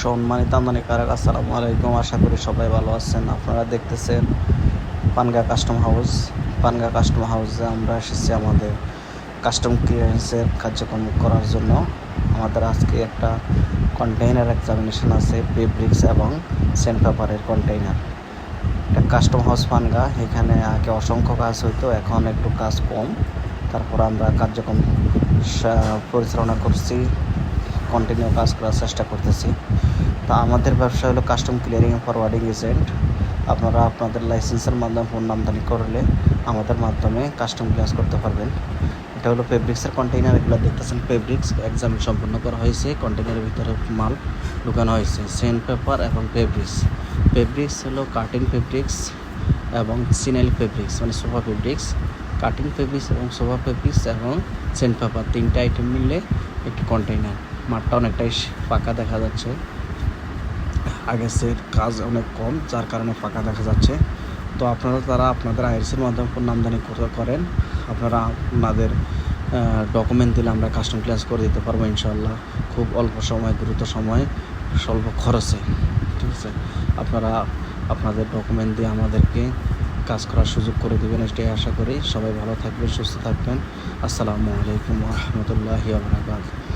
সম্মানিত আমদানিকারক আসসালামু আলাইকুম। আশা করি সবাই ভালো আছেন। আপনারা দেখতেছেন পানগা কাস্টম হাউস। পানগা কাস্টম হাউসে আমরা এসেছি আমাদের কাস্টম ক্লিয়ারেন্সের কার্যক্রম করার জন্য। আমাদের আজকে একটা কন্টেইনার এক্সামিনেশন আছে, ফেব্রিক্স এবং সেন্ট পেপারের কন্টেইনার। এটা কাস্টম হাউস পানগা। এখানে আগে অসংখ্য কাজ হইতো, এখন একটু কাজ কম। তারপর আমরা কার্যক্রম পরিচালনা করছি, কন্টিনিউ কাজ করার চেষ্টা করতেছি। তা আমাদের ব্যবসা হলো custom clearing and forwarding agent. আপনারা আপনাদের লাইসেন্সের মাধ্যমে পণ্য আমদানি করলে আমাদের মাধ্যমে কাস্টম ক্লিয়ারেন্স করতে পারবেন। এটা হলো ফেব্রিক্সের কন্টেইনার। এগুলো দেখতেছেন ফেব্রিক্স এক্সাম সম্পন্ন করা হয়েছে। কন্টেইনারের ভিতরে মাল ঢুকানো হয়েছে, সেন্ট পেপার এবং ফেব্রিক্স। ফেব্রিক্স হলো কাটিং ফেব্রিক্স এবং সিনাইল ফেব্রিক্স, মানে সোফা ফেব্রিক্স। কাটিং ফেব্রিক্স এবং সোফা ফেব্রিক্স এবং সেন্ট পেপার, তিনটা আইটেম মিললে একটি কন্টেইনার। মাঠটা অনেকটাই ফাঁকা দেখা যাচ্ছে, আগের কাজ অনেক কম, যার কারণে ফাঁকা দেখা যাচ্ছে। তো আপনারা আপনাদের আইএলসির মাধ্যমে পণ্য আমদানি করেন, আপনারা আপনাদের ডকুমেন্ট দিলে আমরা কাস্টম ক্লিয়ারেন্স করে দিতে পারবো ইনশাআল্লাহ, খুব অল্প সময়, দ্রুত সময়, স্বল্প খরচে। ঠিক আছে, আপনারা আপনাদের ডকুমেন্ট দিয়ে আমাদেরকে কাজ করার সুযোগ করে দেবেন, এটাই আশা করি। সবাই ভালো থাকবেন, সুস্থ থাকবেন। আসসালামু আলাইকুম ওয়া রাহমাতুল্লাহি ওয়া বারাকাতুহু।